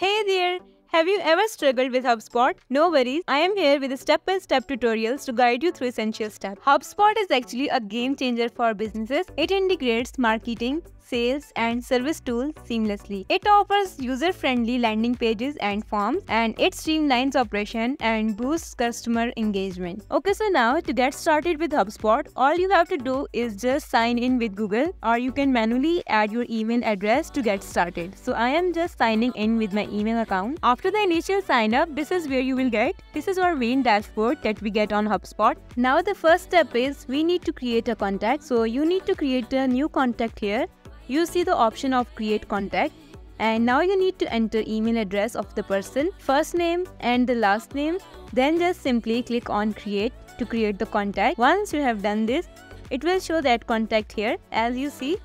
Hey there! Have you ever struggled with HubSpot? No worries, I am here with step-by-step tutorials to guide you through essential steps. HubSpot is actually a game changer for businesses. It integrates marketing, sales, and service tools seamlessly. It offers user-friendly landing pages and forms, and it streamlines operation and boosts customer engagement. Okay, so now to get started with HubSpot, all you have to do is just sign in with Google, or you can manually add your email address to get started. So I am just signing in with my email account. After the initial sign up, this is where you will get. This is our main dashboard that we get on HubSpot. Now the first step is we need to create a contact. So you need to create a new contact here. You see the option of create contact, and now you need to enter email address of the person, first name and the last name. Then just simply click on create to create the contact. Once you have done this, it will show that contact here. As you see,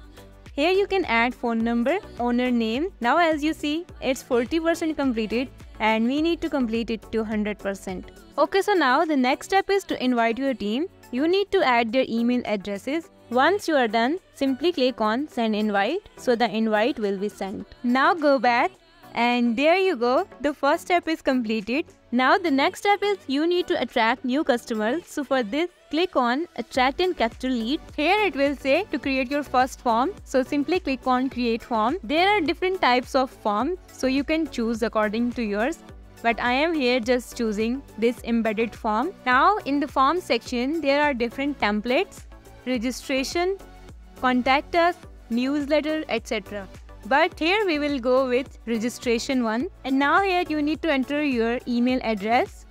here you can add phone number, owner name. Now as you see, it's 40% completed and we need to complete it to 100%. Okay, so now the next step is to invite your team. You need to add their email addresses. Once you are done, simply click on send invite, so the invite will be sent. Now go back and there you go, the first step is completed. Now the next step is you need to attract new customers. So for this, click on attract and capture lead. Here it will say to create your first form. So simply click on create form. There are different types of forms, so you can choose according to yours. But I am here just choosing this embedded form. Now in the form section, there are different templates, registration, contact us, newsletter, etc. But here we will go with registration one. And now here you need to enter your email address,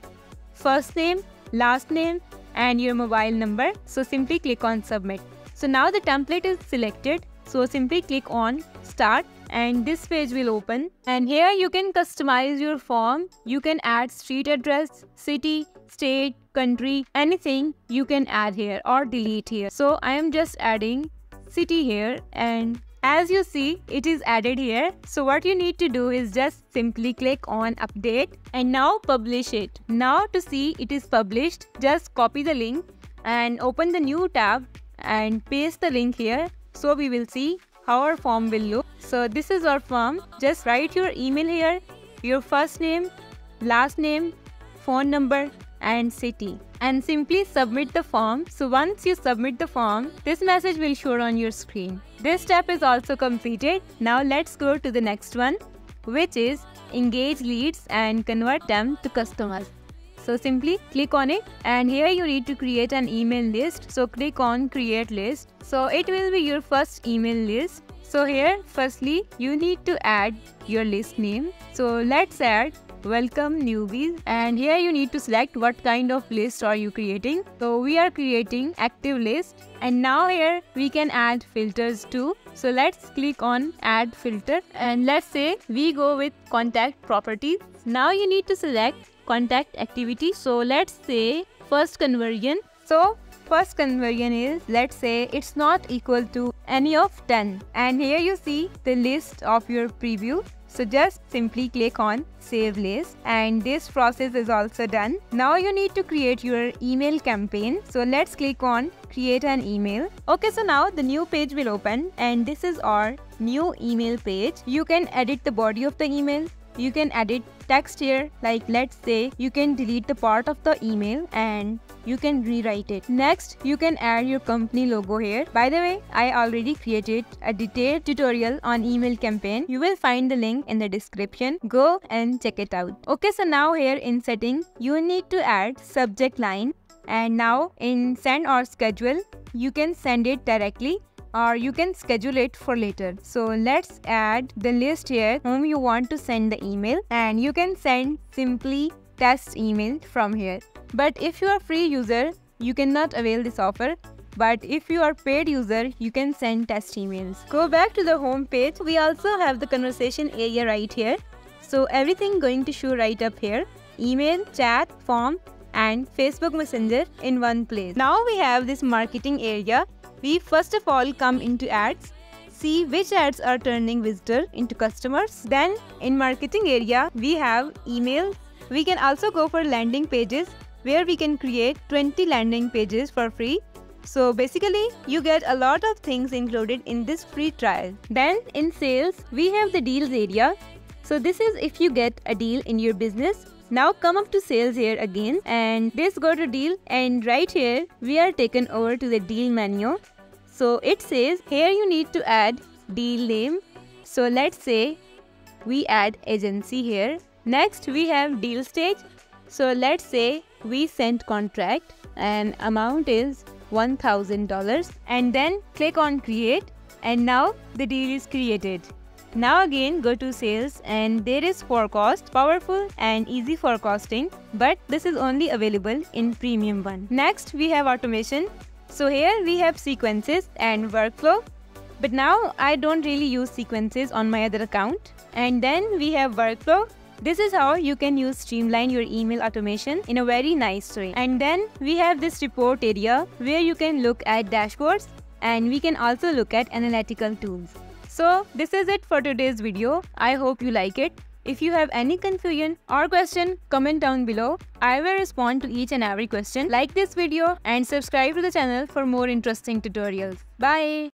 first name, last name, and your mobile number. So simply click on submit. So now the template is selected. So simply click on start and this page will open. And here you can customize your form. You can add street address, city, state, country, anything you can add here or delete here. So I am just adding city here, and as you see, it is added here. So what you need to do is just simply click on update and now publish it. Now to see it is published, just copy the link and open the new tab and paste the link here. So we will see how our form will look. So this is our form. Just write your email here, your first name, last name, phone number, and city, and simply submit the form. So once you submit the form, this message will show on your screen. This step is also completed. Now let's go to the next one, which is engage leads and convert them to customers. So simply click on it, and here you need to create an email list. So click on create list. So it will be your first email list. So here firstly you need to add your list name. So let's add welcome newbies, and here you need to select what kind of list are you creating. So we are creating active list, and now here we can add filters too. So let's click on add filter, and let's say we go with contact properties. Now you need to select contact activity. So let's say first conversion. So first conversion is, let's say it's not equal to any of 10, and here you see the list of your preview. So just simply click on save list, and this process is also done. Now you need to create your email campaign. So let's click on create an email. Okay, so now the new page will open, and this is our new email page. You can edit the body of the email. You can edit text here, like let's say you can delete the part of the email and you can rewrite it. Next, you can add your company logo here. By the way, I already created a detailed tutorial on email campaign. You will find the link in the description. Go and check it out. Okay, so now here in setting, you need to add subject line, and now in send or schedule, you can send it directly or you can schedule it for later. So let's add the list here whom you want to send the email, and you can send simply test email from here. But if you are free user, you cannot avail this offer. But if you are paid user, you can send test emails. Go back to the home page. We also have the conversation area right here. So everything going to show right up here. Email, chat, form, and Facebook Messenger in one place. Now we have this marketing area. We first of all come into ads, see which ads are turning visitors into customers. Then in marketing area, we have emails. We can also go for landing pages, where we can create 20 landing pages for free. So basically, you get a lot of things included in this free trial. Then in sales, we have the deals area. So this is if you get a deal in your business. Now come up to sales here again and this go to deal, and right here we are taken over to the deal menu. So it says here you need to add deal name. So let's say we add agency here. Next we have deal stage. So let's say we sent contract and amount is $1,000, and then click on create, and now the deal is created. Now again go to sales and there is forecast, powerful and easy forecasting, but this is only available in premium one. Next we have automation. So here we have sequences and workflow, but now I don't really use sequences on my other account. And then we have workflow. This is how you can use streamline your email automation in a very nice way. And then we have this report area where you can look at dashboards, and we can also look at analytical tools. So this is it for today's video. I hope you like it. If you have any confusion or question, comment down below. I will respond to each and every question. Like this video and subscribe to the channel for more interesting tutorials. Bye.